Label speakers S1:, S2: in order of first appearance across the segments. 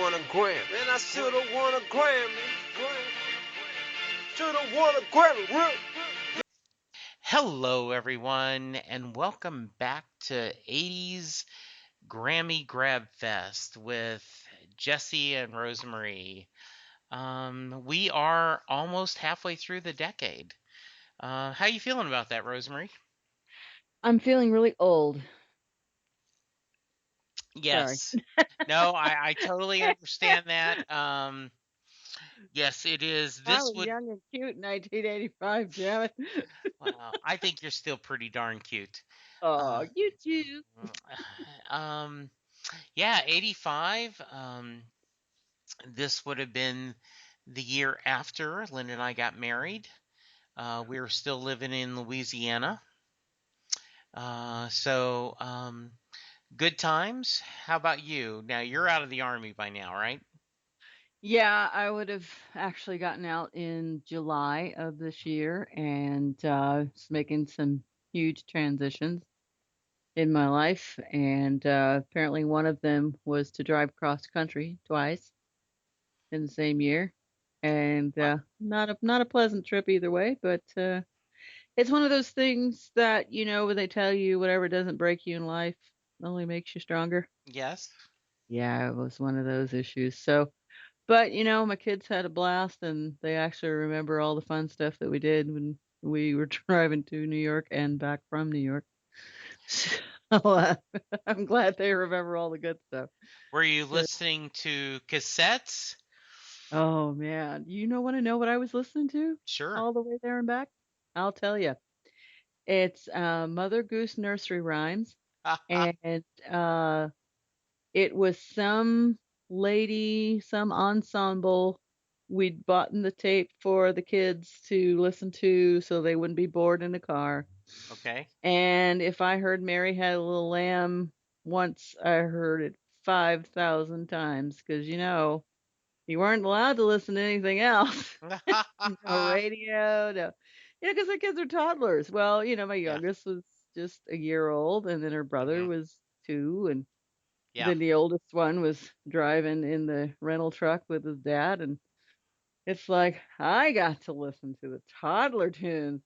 S1: won a Grammy. Man, I should have won a Grammy. Should have won a Grammy.
S2: Hello, everyone, and welcome back to 80's Grammy Grab Fest with Jesse and RoseMarie. We are almost halfway through the decade. How you feeling about that, RoseMarie?
S3: I'm feeling really old. Sorry.
S2: Yes. No, I totally understand that. Yes, it is.
S3: I
S2: This
S3: was
S2: would,
S3: young and cute in 1985, damn it.
S2: well, I think you're still pretty darn cute. Uh,
S3: Oh, you too.
S2: um, yeah, 85. This would have been the year after Lynn and I got married. We were still living in Louisiana. So good times. How about you? Now you're out of the army by now, right?
S3: Yeah, I would have actually gotten out in July of this year and was making some huge transitions in my life. And apparently, one of them was to drive cross country twice in the same year. And
S2: Wow.
S3: not a pleasant trip either way, but it's one of those things that, when they tell you whatever doesn't break you in life only makes you stronger.
S2: Yes.
S3: Yeah, it was one of those issues. So, but my kids had a blast and they actually remember all the fun stuff that we did when we were driving to New York and back from New York. So, I'm glad they remember all the good stuff.
S2: Were you
S3: So,
S2: listening to cassettes?
S3: oh man, want to know what I was listening to
S2: Sure.
S3: all the way there and back? I'll tell you. It's Mother Goose Nursery Rhymes, and it was some lady, some ensemble we'd bought in the tape for the kids to listen to so they wouldn't be bored in the car.
S2: Okay.
S3: And if I heard Mary Had a Little Lamb once, I heard it 5,000 times because, you weren't allowed to listen to anything else. No radio, no. Yeah, because the kids are toddlers. Well, my
S2: Yeah.
S3: youngest was just a year old, and then her brother
S2: Hmm.
S3: was 2, and
S2: Yeah.
S3: then the oldest one was driving in the rental truck with his dad, and it's like I got to listen to the toddler tunes.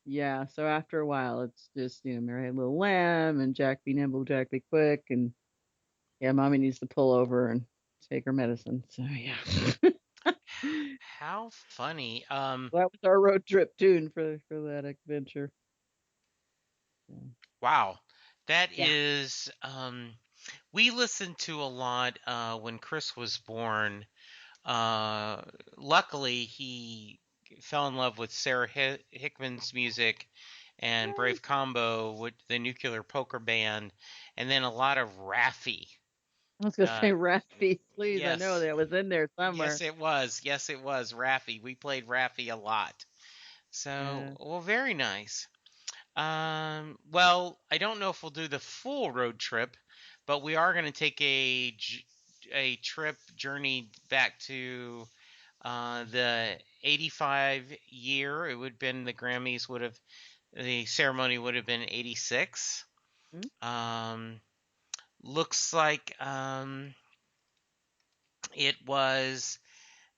S3: Yeah, so after a while, it's just Mary Had a Little Lamb and Jack Be Nimble, Jack Be Quick, and yeah, Mommy needs to pull over and take her medicine. So yeah,
S2: How funny.
S3: that was our road trip tune for that adventure.
S2: Wow. That
S3: Yeah.
S2: is we listened to a lot when Chris was born. Uh, Luckily, he fell in love with Sarah Hickman's music and
S3: Yay.
S2: Brave Combo with the Nuclear Poker Band, and then a lot of Raffi.
S3: I was gonna
S2: Uh,
S3: say Raspy, please. I know
S2: yes,
S3: that was in there
S2: yes,
S3: somewhere.
S2: it was. Yes, it was Raffi. We played Raffi a lot. So,
S3: Yeah.
S2: well, very nice. Well, I don't know if we'll do the full road trip, but we are going to take a trip journey back to the 85 year. It would have been the ceremony would have been 86.
S3: Mm.
S2: Um, Looks like it was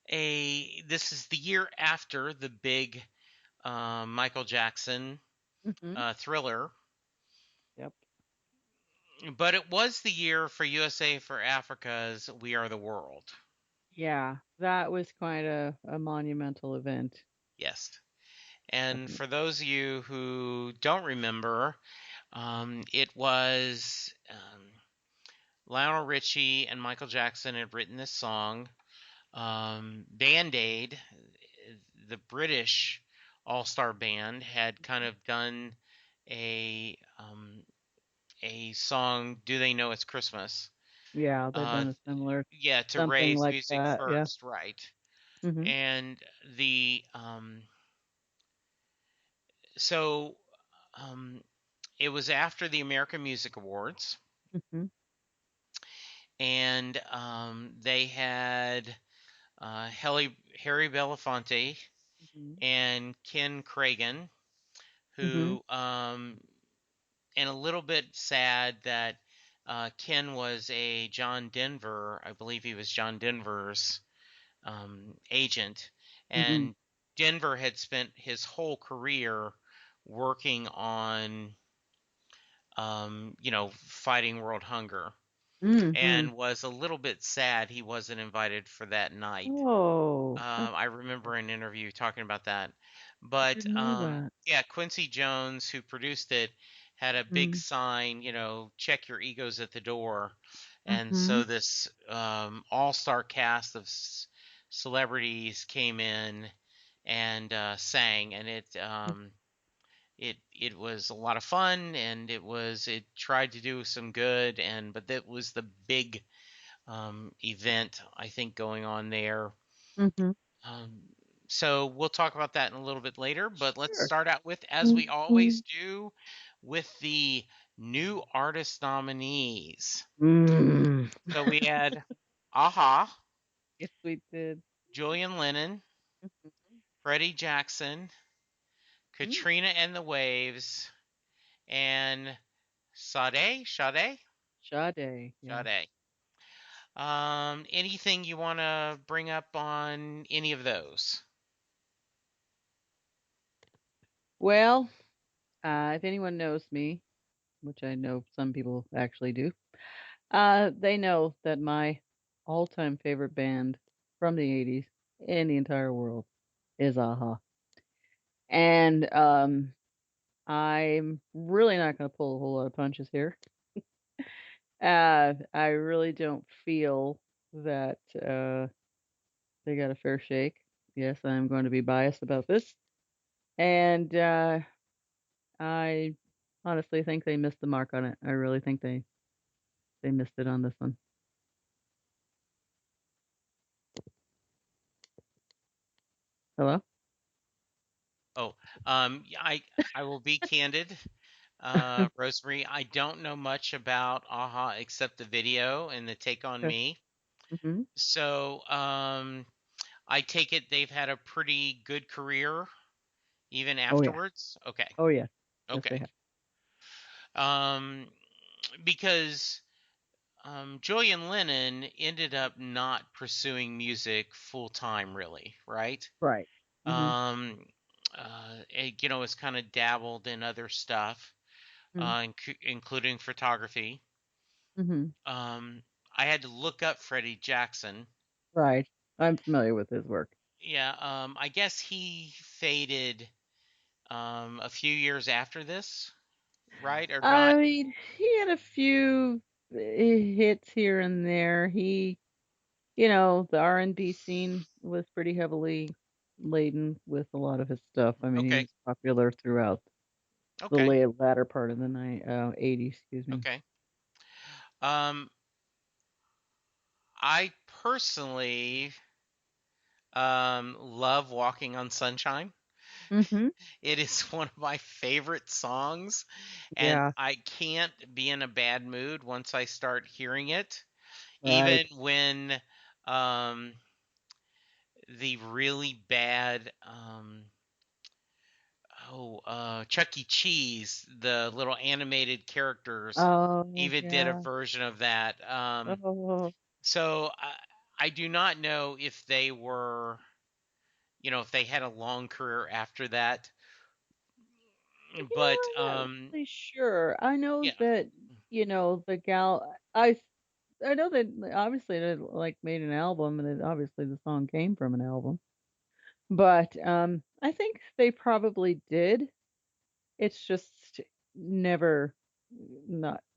S2: this is the year after the big Michael Jackson
S3: Mhm.
S2: Thriller,
S3: Yep.
S2: but it was the year for USA for Africa's We Are the World.
S3: Yeah, that was quite a monumental event.
S2: Yes. And
S3: Definitely.
S2: for those of you who don't remember, it was Lionel Richie and Michael Jackson had written this song. Band Aid, the British all-star band, had kind of done a um, a song, "Do They Know It's Christmas?"
S3: Yeah, they've
S2: Uh,
S3: done a similar
S2: yeah, to
S3: something
S2: raise
S3: like
S2: music
S3: that. Yeah.
S2: first, right?
S3: Mhm.
S2: And the so um, it was after the American Music Awards,
S3: Mhm.
S2: and they had Harry Belafonte
S3: Mhm.
S2: and Ken Cragen,
S3: Mhm.
S2: who and a little bit sad that Ken was a John Denver, I believe he was John Denver's agent,
S3: Mm-hmm.
S2: and Denver had spent his whole career working on, fighting world hunger,
S3: Mm-hmm.
S2: and was a little bit sad he wasn't invited for that night.
S3: Oh, that's
S2: I remember an interview talking about that.
S3: I
S2: But
S3: didn't know that.
S2: yeah, Quincy Jones, who produced it, had a big
S3: Mm.
S2: sign, check your egos at the door. And
S3: Mm-hmm.
S2: so this all-star cast of celebrities came in and sang, and it was a lot of fun, and it tried to do some good, but that was the big event I think going on there.
S3: Mm-hmm.
S2: Um, so we'll talk about that in a little bit later, but let's
S3: Sure.
S2: start out with, as we
S3: Mm-hmm.
S2: always do, with the new artist nominees.
S3: Mm.
S2: So we had Aha,
S3: Yes, we did.
S2: Julian Lennon,
S3: Mhm.
S2: Freddie Jackson,
S3: Mm.
S2: Katrina and the Waves, and Sade.
S3: Sade, yeah.
S2: Sade. Anything you want to bring up on any of those?
S3: Well, if anyone knows me, which I know some people actually do, they know that my all-time favorite band from the 80s in the entire world is Aha. And I'm really not going to pull a whole lot of punches here. I really don't feel that they got a fair shake. Yes, I'm going to be biased about this. And I honestly think they missed the mark on it. I really think they missed it on this one. Hello?
S2: Oh, I will be candid. Rosemary, I don't know much about AHA except the video and the Take on
S3: Okay.
S2: Me.
S3: Hmm.
S2: So, I take it they've had a pretty good career even
S3: Oh yeah.
S2: afterwards. Okay.
S3: Oh yeah. Yes, they
S2: Okay.
S3: have.
S2: Um, because Julian Lennon ended up not pursuing music full time, really, right?
S3: Right. Hmm.
S2: Um, it's kind of dabbled in other stuff, including photography.
S3: Hmm.
S2: Um, I had to look up Freddie Jackson.
S3: Right. I'm familiar with his work.
S2: Yeah, I guess he faded a few years after this, right? Or
S3: I
S2: not?
S3: mean, he had a few hits here and there. The R&B scene was pretty heavily laden with a lot of his stuff. I mean, he
S2: Okay,
S3: was popular throughout the
S2: okay,
S3: latter part of the 80s, excuse me.
S2: okay. Um, I personally love Walking on Sunshine.
S3: Hmm.
S2: It is one of my favorite songs, and
S3: Yeah.
S2: I can't be in a bad mood once I start hearing it,
S3: Right.
S2: even when um, the really bad Chuck E. Cheese, the little animated characters,
S3: Oh,
S2: even did a
S3: yeah.
S2: version of that.
S3: Oh,
S2: So I do not know if they were, if they had a long career after that, but
S3: I'm not really sure. I know
S2: yeah,
S3: that, the gal, I know that obviously they like made an album and obviously the song came from an album. But I think they probably did. It's just never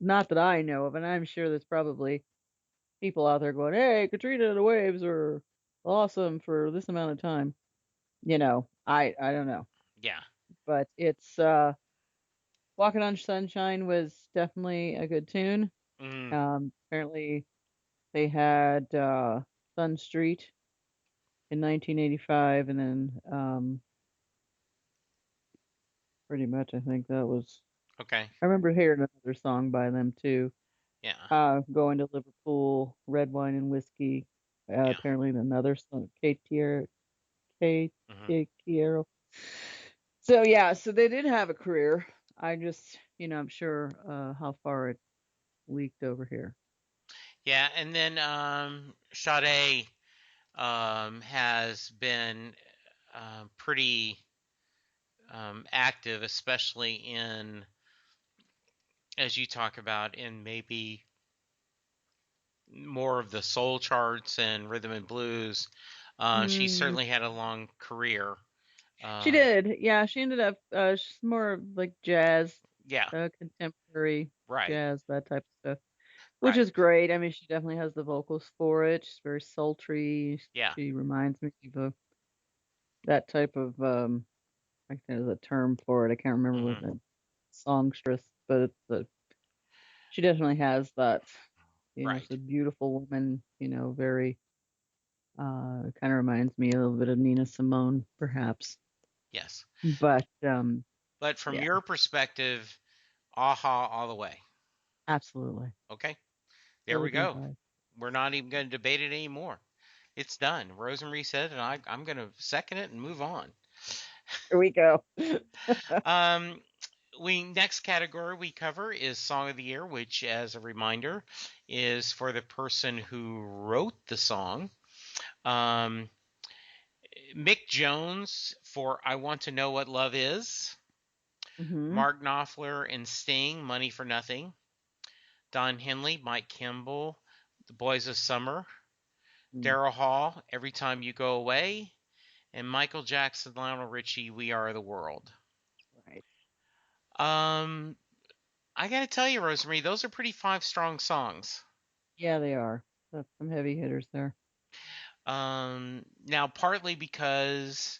S3: not that I know of, and I'm sure there's probably people out there going, "Hey, Katrina and the Waves are awesome for this amount of time." I don't know,
S2: yeah,
S3: but it's Walking on Sunshine was definitely a good tune.
S2: mm,
S3: Apparently they had Sun Street in 1985, and then pretty much I think that was.
S2: okay,
S3: I remember hearing another song by them too.
S2: yeah,
S3: Going to Liverpool, Red Wine and Whiskey.
S2: yeah,
S3: Apparently another song, Kate
S2: hmm
S3: Tiero. So yeah, so they did have a career. I just, I'm sure how far it. leaked over here.
S2: Yeah, and then Sade has been pretty active, especially in, as you talk about, in maybe more of the soul charts and rhythm and blues. She
S3: Mm,
S2: certainly had a long career.
S3: she
S2: Uh,
S3: did. Yeah, she ended up she's more of like jazz,
S2: yeah,
S3: contemporary
S2: right,
S3: jazz, that type of stuff. Which
S2: right.
S3: is great. I mean, she definitely has the vocals for it. She's very sultry.
S2: Yeah.
S3: She reminds me of that type of I think there's a term for it. I can't remember what
S2: Hmm.
S3: the songstress, but she definitely has that. She's
S2: Right.
S3: a beautiful woman. Very kind of reminds me a little bit of Nina Simone, perhaps.
S2: Yes.
S3: But
S2: But from
S3: yeah,
S2: your perspective, aha all the way.
S3: absolutely,
S2: Okay. There we
S3: Silicon
S2: go.
S3: Valley.
S2: We're not even going to debate it anymore. It's done. RoseMarie said, and I'm going to second it and move on.
S3: Here we go.
S2: Um, next category we cover is Song of the Year, which, as a reminder, is for the person who wrote the song. Um, Mick Jones for "I Want to Know What Love Is."
S3: Hmm.
S2: Mark Knopfler and Sting, "Money for Nothing." Don Henley, Mike Campbell, "The Boys of Summer." Daryl Hall, "Every Time You Go Away." And Michael Jackson, Lionel Richie, "We Are the World."
S3: Right.
S2: Um, I gotta tell you, RoseMarie, those are pretty five strong songs.
S3: Yeah, they are. That's some heavy hitters there.
S2: Now partly because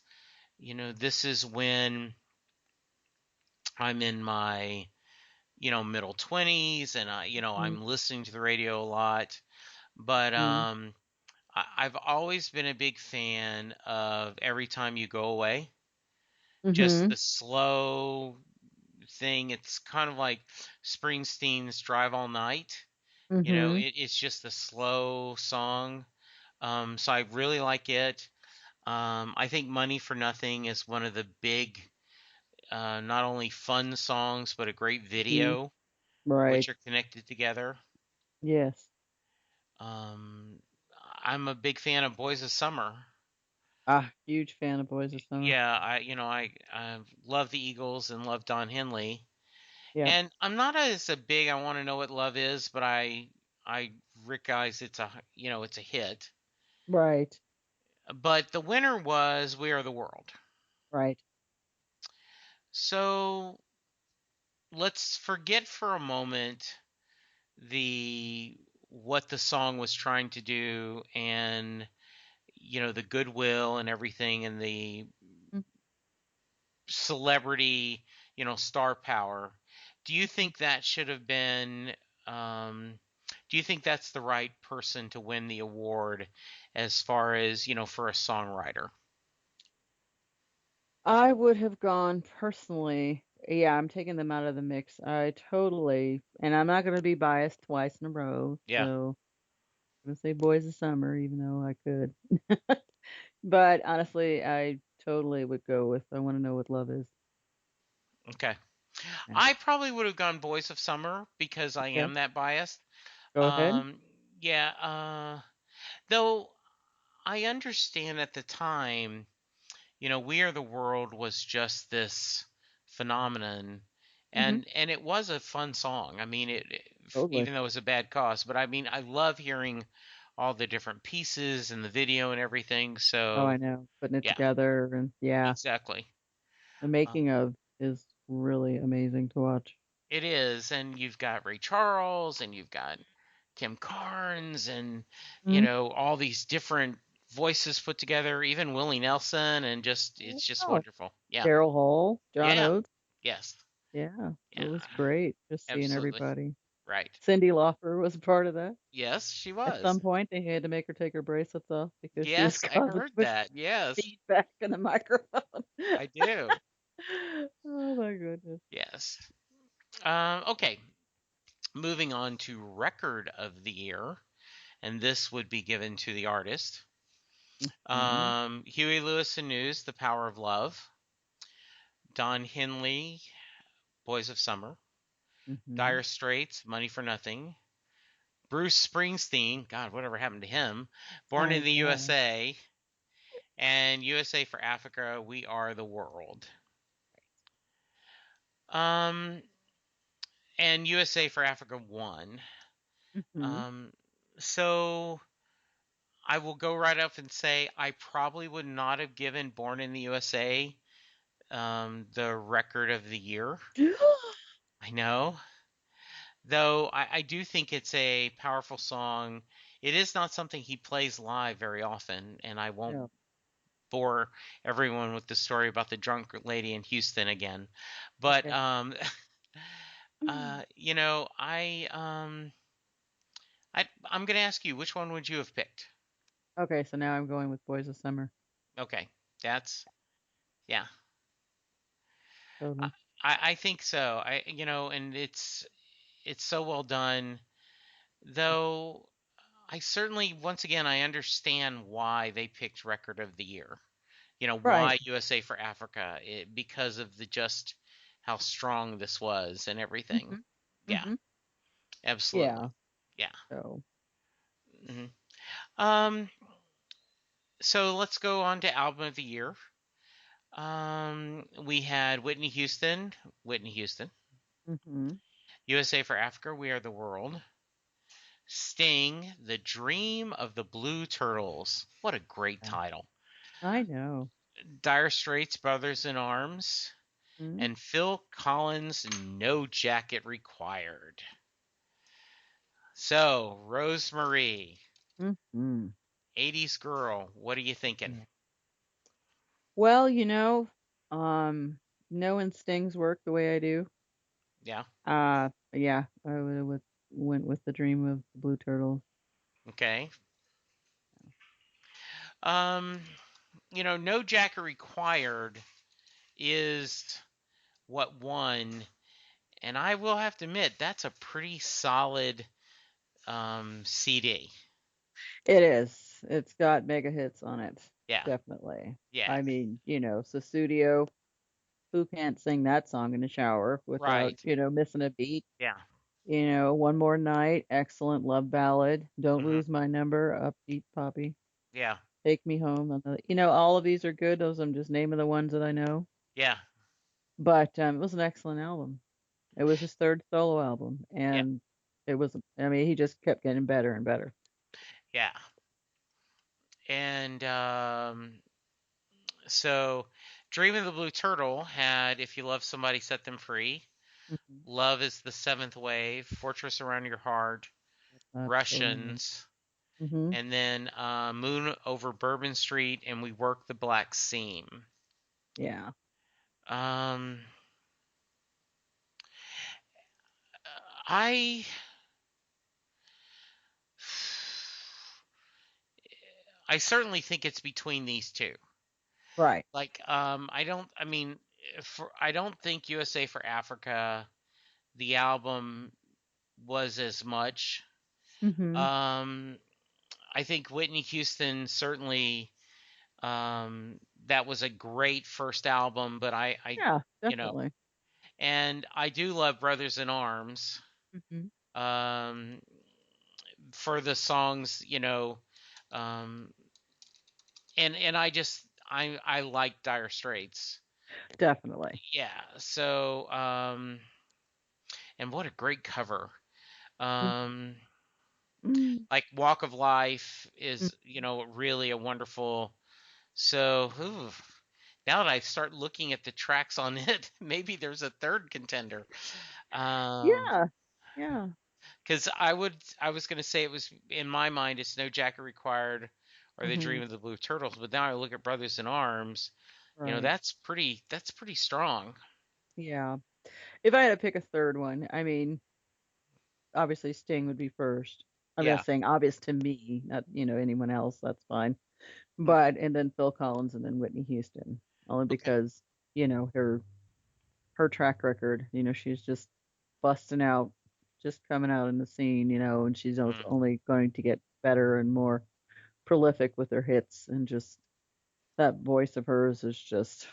S2: this is when I'm in my middle 20s, and
S3: Mm-hmm.
S2: I'm listening to the radio a lot. But I've always been a big fan of "Every Time You Go Away." Just
S3: Mm-hmm.
S2: the slow thing. It's kind of like Springsteen's "Drive All Night."
S3: Mm-hmm.
S2: It's just a slow song. So I really like it. I think "Money for Nothing" is one of the big, not only fun songs, but a great
S3: Hmm.
S2: video, which
S3: Right.
S2: are connected together.
S3: Yes.
S2: Um, I'm a big fan of "Boys of Summer."
S3: Huge fan of Boys of Summer.
S2: Yeah, I love the Eagles and love Don Henley.
S3: Yep.
S2: And I'm not as a big "I Want to Know What Love Is," but I recognize it's a hit.
S3: Right.
S2: But the winner was "We Are the World."
S3: Right.
S2: So let's forget for a moment the what the song was trying to do, and the goodwill and everything, and the
S3: Mhm.
S2: celebrity, star power. Do you think that should have been, um, do you think that's the right person to win the award as far as, for a songwriter?
S3: I would have gone personally. Yeah, I'm taking them out of the mix. And I'm not going to be biased twice in a row.
S2: Yeah.
S3: So I'm going to say Boys of Summer, even though I could. But honestly, I totally would go with I Want to Know What Love Is.
S2: Okay.
S3: Yeah.
S2: I probably would have gone "Boys of Summer" because I
S3: Okay.
S2: am that biased.
S3: Go ahead.
S2: Yeah. Though I understand at the time, "We Are the World" was just this phenomenon,
S3: Hmm.
S2: and it was a fun song. I mean,
S3: Totally.
S2: even though it was a bad cause, but I mean, I love hearing all the different pieces and the video and everything.
S3: Oh, I
S2: So
S3: know. Putting it
S2: yeah,
S3: together and yeah,
S2: exactly.
S3: the
S2: Uh,
S3: making of is really amazing to watch.
S2: it is, and you've got Ray Charles, and you've got Kim Carnes, and
S3: Mhm.
S2: all these different voices put together, even Willie Nelson, and it's just
S3: Oh,
S2: wonderful. Yeah,
S3: Daryl Hall, John
S2: yeah,
S3: Oates.
S2: yes,
S3: Yeah, it
S2: yeah,
S3: was great just seeing
S2: absolutely.
S3: everybody.
S2: Right.
S3: Cyndi Lauper was a part of that.
S2: Yes, she
S3: At
S2: was.
S3: some point, they had to make her take her bracelets off because she was
S2: Yes, I
S3: causing too
S2: heard
S3: much
S2: that. Yes,
S3: feedback in the microphone.
S2: I do.
S3: Oh my goodness.
S2: Yes. Okay, moving on to Record of the Year, and this would be given to the artist.
S3: Hmm.
S2: Huey Lewis and News, "The Power of Love." Don Henley, "Boys of Summer."
S3: Mm-hmm.
S2: Dire Straits, Money for Nothing. Bruce Springsteen, God, whatever happened to him? Born in
S3: I
S2: the
S3: know.
S2: USA. And USA for Africa, We Are the World. Um, and USA for Africa won.
S3: Mm-hmm.
S2: Um, so I will go right up and say I probably would not have given Born in the USA the record of the year. I know. Though I do think it's a powerful song. It is not something he plays live very often, and I won't
S3: No.
S2: bore everyone with the story about the drunk lady in Houston again. But
S3: Okay.
S2: you know, I'm gonna ask you, which one would you have picked?
S3: Okay, so now I'm going with Boys of Summer.
S2: Okay, that's yeah. I
S3: Totally.
S2: I think so. And it's so well done. Though I certainly, once again, I understand why they picked Record of the Year.
S3: Right.
S2: Why USA for Africa? Because of the just how strong this was and everything.
S3: Mm-hmm.
S2: Yeah,
S3: Mm-hmm.
S2: absolutely.
S3: Yeah.
S2: Yeah.
S3: So.
S2: hmm Um, so let's go on to Album of the Year. We had Whitney Houston.
S3: Mm-hmm.
S2: USA for Africa, We Are the World. Sting, The Dream of the Blue Turtles. What a great
S3: Yeah.
S2: title.
S3: I know.
S2: Dire Straits, Brothers in Arms.
S3: Mm-hmm.
S2: And Phil Collins, No Jacket Required. So, Rosemarie,
S3: Mm-hmm.
S2: 80's girl, what are you thinking?
S3: Yeah. Well, knowing Sting's work the way I do,
S2: Yeah,
S3: yeah, I would have went with the Dream of the Blue Turtles.
S2: okay. Um, No Jacket Required is what won, and I will have to admit that's a pretty solid CD.
S3: It is. It's got mega hits on it.
S2: Yeah,
S3: Definitely.
S2: yeah,
S3: I mean, Susudio, who can't sing that song in the shower without,
S2: right.
S3: missing a beat?
S2: Yeah,
S3: One More Night, excellent love ballad. Don't
S2: hmm
S3: Lose My Number, upbeat poppy.
S2: yeah,
S3: Take Me Home. All of these are good. Those I'm just naming the ones that I know.
S2: yeah,
S3: But it was an excellent album. It was his third solo album,
S2: yeah,
S3: and I mean, he just kept getting better and better.
S2: yeah. And so, Dream of the Blue Turtle had If You Love Somebody, Set Them Free.
S3: Mhm.
S2: Love is the Seventh Wave, Fortress Around Your Heart,
S3: Totally.
S2: Russians,
S3: Hmm.
S2: and then Moon Over Bourbon Street, and We Work the Black Seam.
S3: Yeah.
S2: Um, I I certainly think it's between these two.
S3: Right.
S2: Like, I don't think USA for Africa, the album was as much.
S3: Hmm.
S2: Um, I think Whitney Houston certainly, that was a great first album, but
S3: Yeah,
S2: you know,
S3: definitely.
S2: and I do love Brothers in Arms,
S3: Hmm.
S2: um, for the songs, um, and I like Dire Straits.
S3: Definitely.
S2: Yeah. So, and what a great cover. Um,
S3: Mm-hmm.
S2: like Walk of Life is, really a wonderful. So, now that I start looking at the tracks on it, maybe there's a third contender. Um,
S3: Yeah. Yeah.
S2: because I was gonna say it was in my mind it's No Jacket Required or The
S3: Hmm.
S2: Dream of the Blue Turtles, but now I look at Brothers in Arms,
S3: Right.
S2: that's pretty strong.
S3: Yeah. If I had to pick a third one, I mean, obviously Sting would be first. I'm
S2: Yeah.
S3: just saying obvious to me, not, anyone else, that's fine.
S2: Mm,
S3: But and then Phil Collins and then Whitney Houston. Only
S2: okay.
S3: because, her track record, she's just busting out, just coming out in the scene, and she's
S2: Mm,
S3: only going to get better and more prolific with her hits, and just that voice of hers is just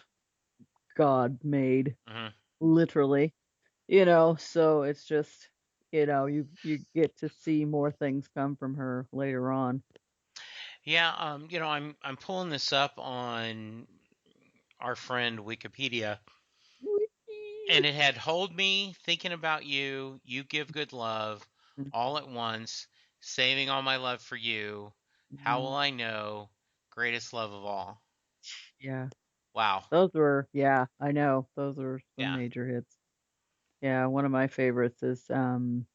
S3: God made,
S2: hmm
S3: literally. So it's just, you get to see more things come from her later on.
S2: Yeah, I'm pulling this up on our friend Wikipedia, and it had "Hold Me," "Thinking About You," "You Give Good Love," "All at Once," "Saving All My Love for You," "How Will
S3: Mhm.
S2: I Know," "Greatest Love of All."
S3: Yeah.
S2: Wow.
S3: Yeah, I know. Those were some
S2: Yeah.
S3: major hits. Yeah, one of my favorites is Saving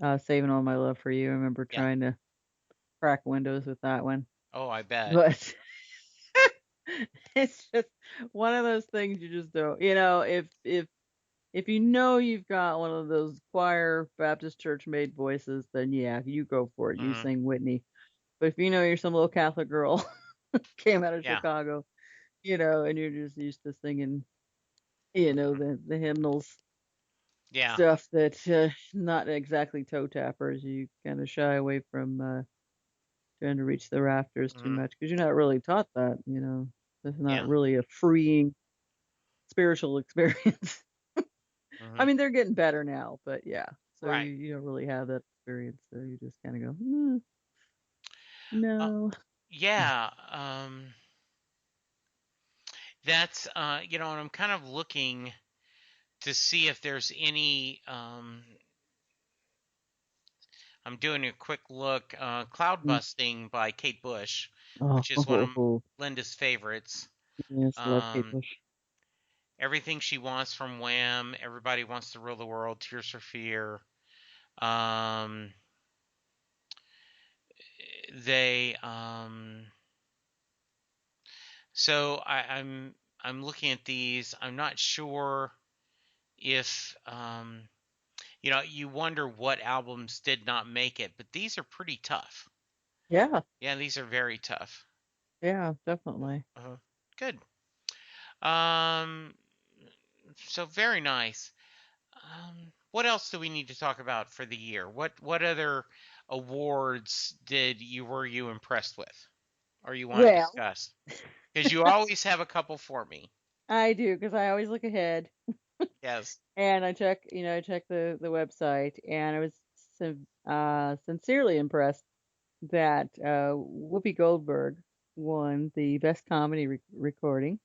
S3: All My Love for You. I remember
S2: Yeah.
S3: trying to crack windows with that one.
S2: Oh, I bet.
S3: But it's just one of those things you just don't, if you've got one of those choir Baptist church made voices, then yeah, you go for it. You
S2: Hmm.
S3: sing Whitney. But if you know you're some little Catholic girl came out of
S2: Yeah.
S3: Chicago, and you're just used to singing,
S2: Hmm.
S3: the hymnals
S2: Yeah.
S3: stuff that not exactly toe tappers. You kind of shy away from trying to reach the rafters too
S2: Hmm.
S3: much because you're not really taught that. It's not
S2: Yeah.
S3: really a freeing spiritual experience. I
S2: Hmm.
S3: mean, they're getting better now, but yeah. So
S2: Right.
S3: you don't really have that experience. So you just kind of go,
S2: Uh,
S3: no.
S2: yeah. That's and I'm kind of looking to see if there's any. I'm doing a quick look. Cloud
S3: Mm.
S2: Busting by Kate Bush, which is one of
S3: Oh,
S2: Linda's favorites.
S3: yes, love Kate
S2: Um,
S3: Bush.
S2: Everything She Wants from Wham. Everybody Wants to Rule the World. Tears for Fear. Um, they. So I'm looking at these. I'm not sure if you wonder what albums did not make it, but these are pretty tough.
S3: Yeah,
S2: Yeah, these are very tough.
S3: yeah, definitely.
S2: Uh, Good. Um, so very nice. What else do we need to talk about for the year? What other awards were you impressed with, or you want to
S3: Well,
S2: discuss? Because you always have a couple for me.
S3: I do because I always look ahead
S2: Yes.
S3: and I check the website, and I was sincerely impressed that Whoopi Goldberg won the best comedy recording,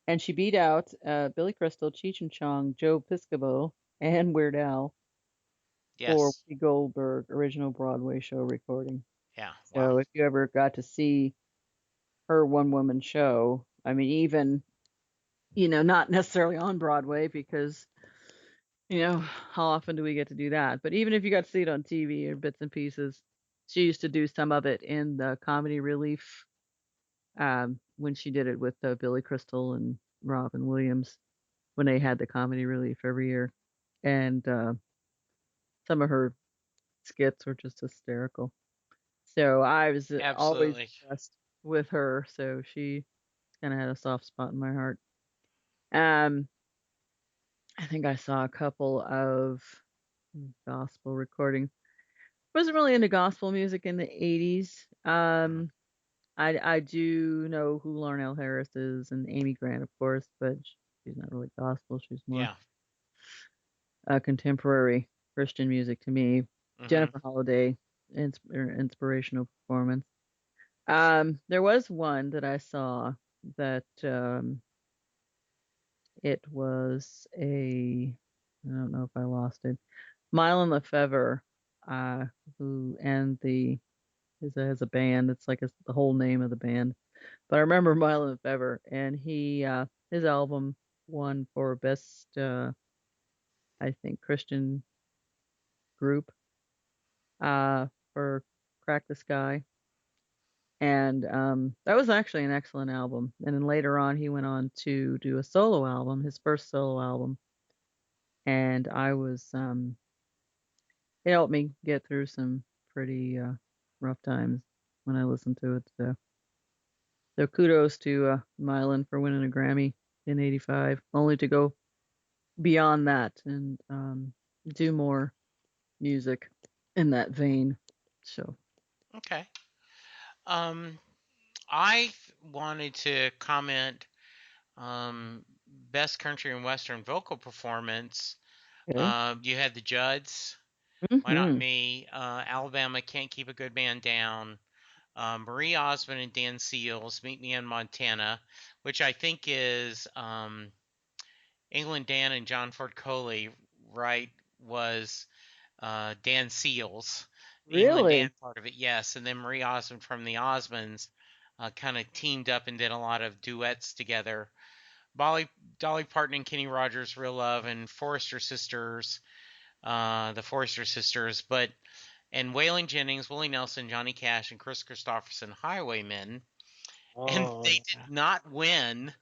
S3: and she beat out Billy Crystal, Cheech and Chong, Joe Piscopo, and Weird Al for
S2: Yes.
S3: Whoopi Goldberg original Broadway show recording.
S2: Yeah. Wow.
S3: So if you ever got to see her one woman show, I mean, even not necessarily on Broadway because how often do we get to do that? But even if you got to see it on TV or bits and pieces, she used to do some of it in the Comedy Relief when she did it with Billy Crystal and Robin Williams when they had the Comedy Relief every year. And some of her skits were just hysterical. So I was always
S2: Absolutely.
S3: impressed with her. So she kind of had a soft spot in my heart. Um, I think I saw a couple of gospel recordings. Wasn't really into gospel music in the 80's.
S2: Mhm.
S3: I do know who Larnell Harris is and Amy Grant, of course, but she's not really gospel. She's more
S2: Yeah.
S3: contemporary Christian music to me.
S2: Hmm.
S3: Jennifer Holliday, inspirational performance. There was one that I saw that it was I don't know if I lost it. Mylon Lefevre, uh, who and the has a band. It's like the whole name of the band. But I remember Mylon Lefevre, and he his album won for best I think Christian group for Crack the Sky. And that was actually an excellent album. And then later on, he went on to do a solo album, his first solo album. And it helped me get through some pretty rough times when I listened to it. So kudos to Mylan for winning a Grammy in '85, only to go beyond that and do more music in that vein. So,
S2: Okay. Um, I wanted to comment. Um, Best Country and Western Vocal Performance,
S3: Okay.
S2: you had the Judds, Why Not
S3: Mm-hmm.
S2: Me, Alabama Can't Keep a Good Man Down, Marie Osmond and Dan Seals, Meet Me in Montana, which I think is England Dan and John Ford Coley, right, was Dan Seals. The England Dan
S3: Really?
S2: part of it, yes, and then Marie Osmond from the Osmonds kind of teamed up and did a lot of duets together. Dolly, Dolly Parton and Kenny Rogers, Real Love, and Forrester Sisters, the Forrester Sisters, but and Waylon Jennings, Willie Nelson, Johnny Cash, and Chris Christopherson, Highwaymen, and they
S1: Oh,
S2: did not win.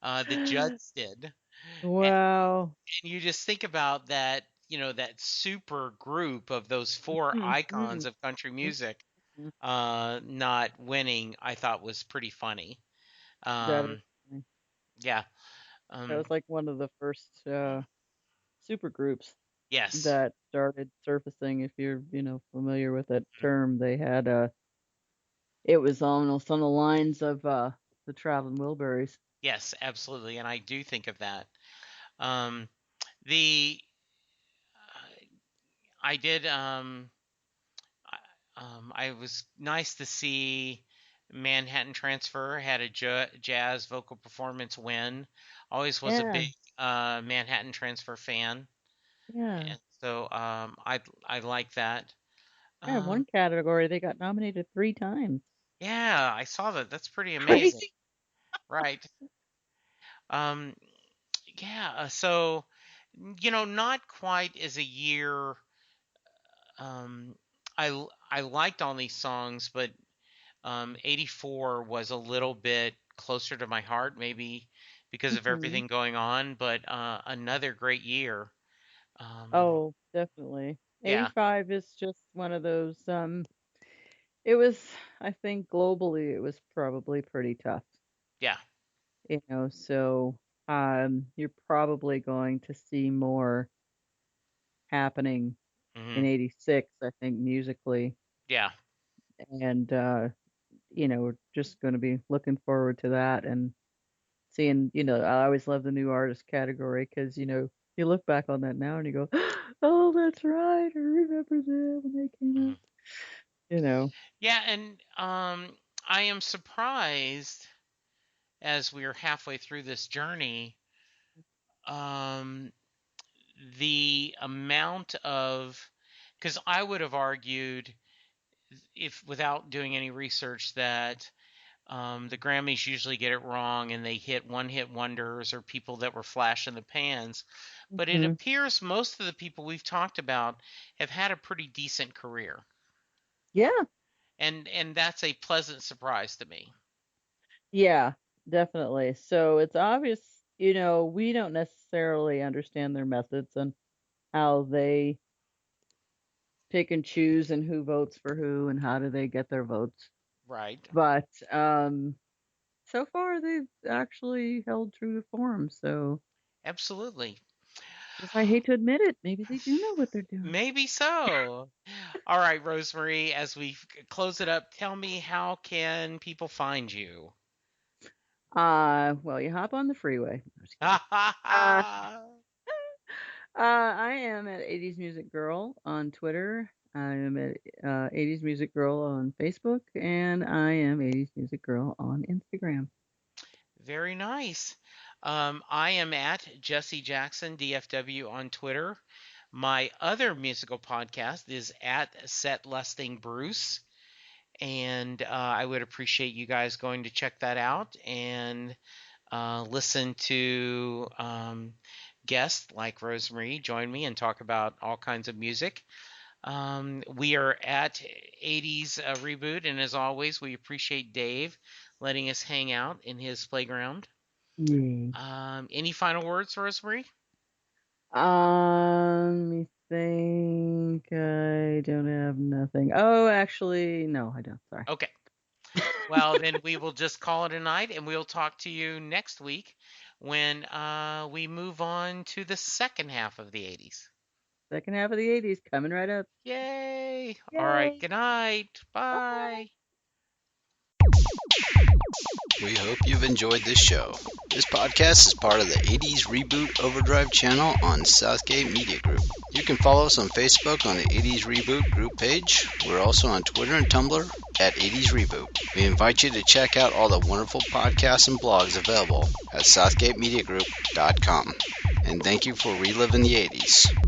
S2: The Judds did, and
S3: Wow.
S2: you just think about that, that super group of those four
S3: Mm-hmm.
S2: icons of country music, not winning, I thought was pretty funny.
S3: That is
S2: Um,
S3: funny.
S2: yeah.
S3: That
S2: Um,
S3: was like one of the first super groups
S2: yes.
S3: that started surfacing. If you're, familiar with that term, they had it was almost on the lines of the Traveling Wilburys.
S2: Yes, absolutely. And I do think of that. Um, the I did. I was nice to see Manhattan Transfer had a jazz vocal performance win. Always was a
S3: Yeah,
S2: big Manhattan Transfer fan,
S3: yeah.
S2: and so I like that.
S3: Yeah,
S2: Um,
S3: one category they got nominated 3 times.
S2: yeah, I saw that. That's pretty amazing,
S3: Crazy.
S2: right? Um, yeah. So not quite as a year. Um, I liked all these songs, but 84 was a little bit closer to my heart, maybe because of
S3: Hmm.
S2: everything going on, but another great year. Um,
S3: Oh, definitely.
S2: yeah,
S3: 85 is just one of those it was, I think globally it was probably pretty tough,
S2: yeah,
S3: so you're probably going to see more happening
S2: hmm
S3: in 86, I think musically,
S2: yeah,
S3: and we're just going to be looking forward to that and seeing, I always love the new artist category because, you look back on that now and you go, oh, that's right. I remember them when they came
S2: hmm
S3: out. You know,
S2: yeah, and I am surprised as we are halfway through this journey, um, the amount of because I would have argued if without doing any research that the Grammys usually get it wrong and they hit one hit wonders or people that were flash in the pans. But it
S3: hmm
S2: appears most of the people we've talked about have had a pretty decent career.
S3: yeah,
S2: And that's a pleasant surprise to me.
S3: yeah, definitely. So it's obvious, we don't necessarily understand their methods and how they pick and choose and who votes for who and how do they get their votes.
S2: Right.
S3: But so far they've actually held true to form. So
S2: Absolutely.
S3: if I hate to admit it, maybe they do know what they're doing.
S2: Maybe so. All right, Rosemary, as we close it up, tell me how can people find you?
S3: Well, you hop on the freeway. I'm just kidding. Uh, I am at 80's Music Girl on Twitter. I am at 80's Music Girl on Facebook, and I am 80's Music Girl on Instagram.
S2: Very nice. I am at Jesse Jackson DFW on Twitter. My other musical podcast is at Set Lusting Bruce, and I would appreciate you guys going to check that out and listen to guests like RoseMarie join me and talk about all kinds of music. We are at 80's Reboot, and as always, we appreciate Dave letting us hang out in his playground.
S3: Yay.
S2: Any final words, Rosemary?
S3: Let me think. I don't have nothing. Oh, actually, no, I don't. Sorry.
S2: Okay. Well, then we will just call it a night, and we'll talk to you next week when we move on to the second half of the 80's.
S3: Second half of the 80's coming right up.
S2: Yay! All right.
S3: Yay.
S2: Good night.
S3: Bye.
S2: Bye.
S4: We hope you've enjoyed this show. This podcast is part of the 80's Reboot Overdrive channel on Southgate Media Group. You can follow us on Facebook on the 80's Reboot group page. We're also on Twitter and Tumblr at 80's Reboot. We invite you to check out all the wonderful podcasts and blogs available at southgatemediagroup.com. And thank you for reliving the 80s.